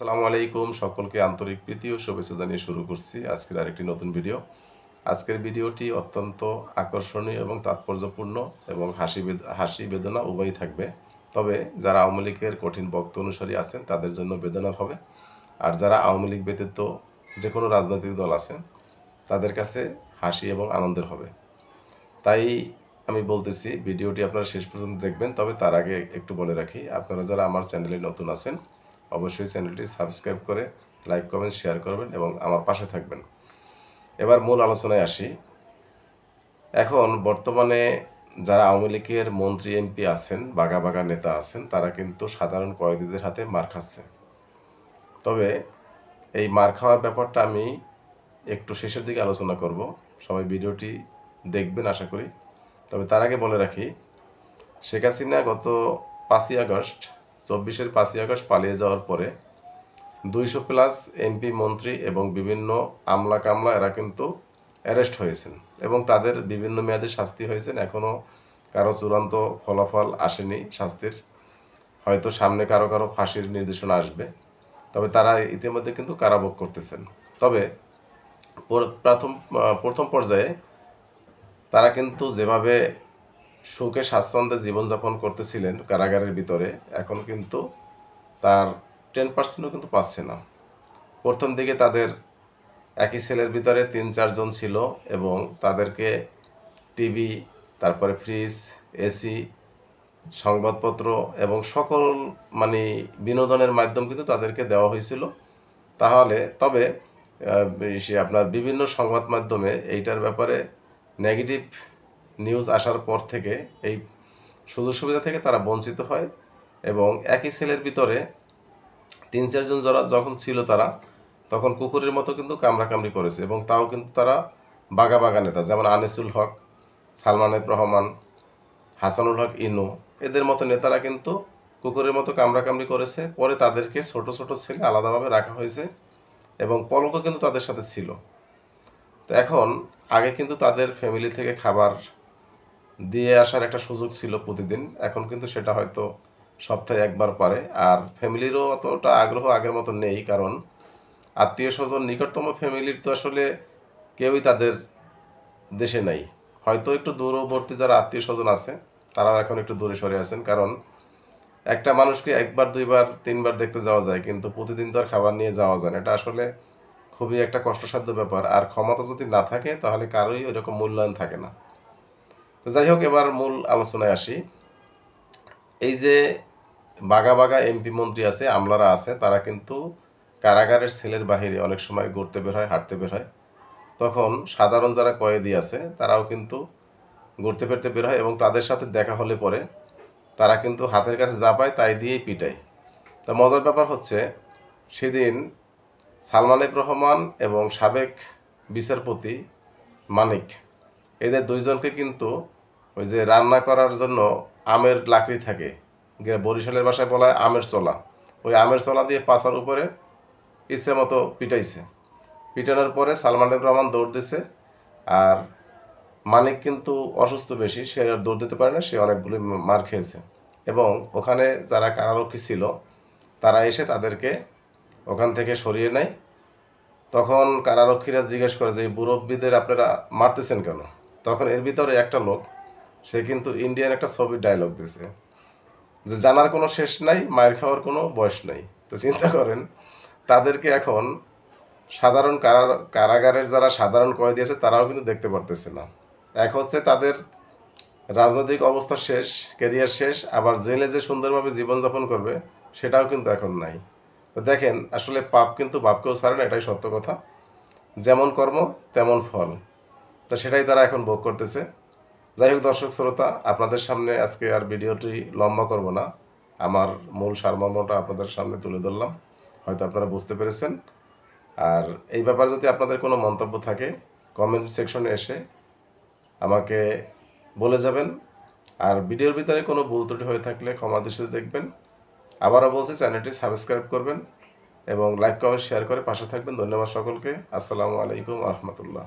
আসসালামু আলাইকুম, সকলকে আন্তরিক প্রীতি ও শুভেচ্ছা জানিয়ে শুরু করছি আজকের আরেকটি নতুন ভিডিও। আজকের ভিডিওটি অত্যন্ত আকর্ষণীয় এবং তাৎপর্যপূর্ণ এবং হাসি বেদনা উভয়ই থাকবে। তবে যারা আওয়ামী লীগের কঠিন ভক্ত অনুসারী আছেন তাদের জন্য বেদনার হবে। আর যারা আওয়ামী লীগ ব্যতীত যে কোনো রাজনৈতিক দল আছেন তাদের কাছে হাসি এবং আনন্দের হবে। তাই আমি বলতেছি ভিডিওটি আপনারা শেষ পর্যন্ত দেখবেন। তবে তার আগে একটু বলে রাখি, আপনারা যারা আমার চ্যানেলে নতুন আছেন অবশ্যই চ্যানেলটি সাবস্ক্রাইব করে লাইক কমেন্ট শেয়ার করবেন এবং আমার পাশে থাকবেন। এবার মূল আলোচনায় আসি। এখন বর্তমানে যারা আওয়ামী লীগের মন্ত্রী এমপি আছেন, বাঘা বাঘা নেতা আছেন, তারা কিন্তু সাধারণ কয়েদিদের হাতে মার খাচ্ছে। তবে এই মার খাওয়ার ব্যাপারটা আমি একটু শেষের দিকে আলোচনা করব। সবাই ভিডিওটি দেখবেন আশা করি। তবে তার আগে বলে রাখি, শেখ হাসিনা গত 5ই আগস্ট 5ই আগস্ট পালিয়ে যাওয়ার পরে 200+ এমপি মন্ত্রী এবং বিভিন্ন আমলা কামলা এরা কিন্তু অ্যারেস্ট হয়েছেন এবং তাদের বিভিন্ন মেয়াদে শাস্তি হয়েছেন। এখনও কারো চূড়ান্ত ফলাফল আসেনি শাস্তির। হয়তো সামনে কারো কারো ফাঁসির নির্দেশনা আসবে। তবে তারা ইতিমধ্যে কিন্তু কারাভোগ করতেছেন। তবে প্রথম পর্যায়ে তারা কিন্তু যেভাবে সুখে স্বাচ্ছন্দ্যে জীবনযাপন করতেছিলেন কারাগারের ভিতরে, এখন কিন্তু তার 10%ও কিন্তু পাচ্ছে না। প্রথম দিকে তাদের একই সেলের ভিতরে 3-4 জন ছিল এবং তাদেরকে টিভি, তারপরে ফ্রিজ, এসি, সংবাদপত্র এবং সকল বিনোদনের মাধ্যম কিন্তু তাদেরকে দেওয়া হয়েছিল। তবে আপনার বিভিন্ন সংবাদ মাধ্যমে এইটার ব্যাপারে নেগেটিভ নিউজ আসার পর থেকে এই সুযোগ সুবিধা থেকে তারা বঞ্চিত হয় এবং একই সেলের ভিতরে 3-4 জন যারা যখন ছিল তারা তখন কুকুরের মতো কিন্তু কামড়াকামড়ি করেছে এবং তাও কিন্তু তারা বাঘা বাঘা নেতা, যেমন আনিসুল হক, সালমান এফ রহমান, হাসানুল হক ইনু, এদের মতো নেতারা কিন্তু কুকুরের মতো কামড়াকামড়ি করেছে। পরে তাদেরকে ছোট ছোট ছেলে আলাদাভাবে রাখা হয়েছে এবং পলকও কিন্তু তাদের সাথে ছিল। তো এখন আগে কিন্তু তাদের ফ্যামিলি থেকে খাবার দিয়ে আসার একটা সুযোগ ছিল প্রতিদিন, এখন কিন্তু সেটা হয়তো সপ্তাহে একবার পারে। আর ফ্যামিলিরও অতটা আগ্রহ আগের মতো নেই, কারণ আত্মীয় স্বজন নিকটতম ফ্যামিলির তো আসলে কেউই তাদের দেশে নাই। হয়তো একটু দূরবর্তী যারা আত্মীয় স্বজন আছে তারাও এখন একটু দূরে সরে আছেন, কারণ একটা মানুষকে 1বার 2বার 3বার দেখতে যাওয়া যায়, কিন্তু প্রতিদিন তো আর খাবার নিয়ে যাওয়া যায় না। এটা আসলে খুবই একটা কষ্টসাধ্য ব্যাপার। আর ক্ষমতা যদি না থাকে তাহলে কারোই এরকম মূল্যায়ন থাকে না। তো যাই হোক, এবার মূল আলোচনায় আসি। এই যে বাঘা বাঘা এমপি মন্ত্রী আছে, আমলারা আছে, তারা কিন্তু কারাগারের সেলের বাহিরে অনেক সময় ঘুরতে বের হয়, হাঁটতে বের হয়। তখন সাধারণ যারা কয়েদি আছে তারাও কিন্তু ঘুরতে ফিরতে বের হয় এবং তাদের সাথে দেখা হলে পরে তারা কিন্তু হাতের কাছে যা পায় তাই দিয়েই পিটায়। তা মজার ব্যাপার হচ্ছে, সেদিন সালমান এফ রহমান এবং সাবেক বিচারপতি মানিক, এদের দুইজনকে কিন্তু ওই যে রান্না করার জন্য আমের লাকড়ি থাকে, বরিশালের ভাষায় বলা হয় আমের চলা, ওই আমের চলা দিয়ে পাছার উপরে ইচ্ছে মতো পিটাইছে। পিটানোর পরে সালমান এফ রহমান দৌড় দিছে, আর মানিক কিন্তু অসুস্থ বেশি, সে আর দৌড় দিতে পারে না, সে অনেকগুলি মার খেয়েছে। এবং ওখানে যারা কারারক্ষী ছিল তারা এসে তাদেরকে ওখান থেকে সরিয়ে নেয়। তখন কারারক্ষীরা জিজ্ঞেস করে যে এই মুরব্বীদের আপনারা মারতেছেন কেন? তখন এর ভিতরে একটা লোক, সে কিন্তু ইন্ডিয়ান একটা ছবির ডায়লগ দিছে যে জানার কোনো শেষ নাই, মায়ের খাওয়ার কোনো বয়স নাই। তো চিন্তা করেন, তাদেরকে এখন সাধারণ কারাগারের যারা সাধারণ কয়েদি আছে তারাও কিন্তু দেখতে পারতেছে না। এক হচ্ছে তাদের রাজনৈতিক অবস্থা শেষ, ক্যারিয়ার শেষ, আবার জেলে যে সুন্দরভাবে জীবনযাপন করবে সেটাও কিন্তু এখন নাই। তো দেখেন, আসলে পাপ কিন্তু বাপকেও ছাড়ে না, এটাই সত্য কথা। যেমন কর্ম তেমন ফল, তো সেটাই তারা এখন ভোগ করতেছে। যাই হোক দর্শক শ্রোতা, আপনাদের সামনে আজকে আর ভিডিওটি লম্বা করব না, আমার মূল সারমর্মটা আপনাদের সামনে তুলে ধরলাম, হয়তো আপনারা বুঝতে পেরেছেন। আর এই ব্যাপারে যদি আপনাদের কোনো মন্তব্য থাকে কমেন্ট সেকশনে এসে আমাকে বলে যাবেন। আর ভিডিওর ভিতরে কোনো ভুল ত্রুটি হয়ে থাকলে ক্ষমা দৃষ্টিতে দেখবেন। আবারও বলছি, চ্যানেলটি সাবস্ক্রাইব করবেন এবং লাইক কমেন্ট শেয়ার করে পাশে থাকবেন। ধন্যবাদ সকলকে। আসসালামু আলাইকুম রহমতুল্লাহ।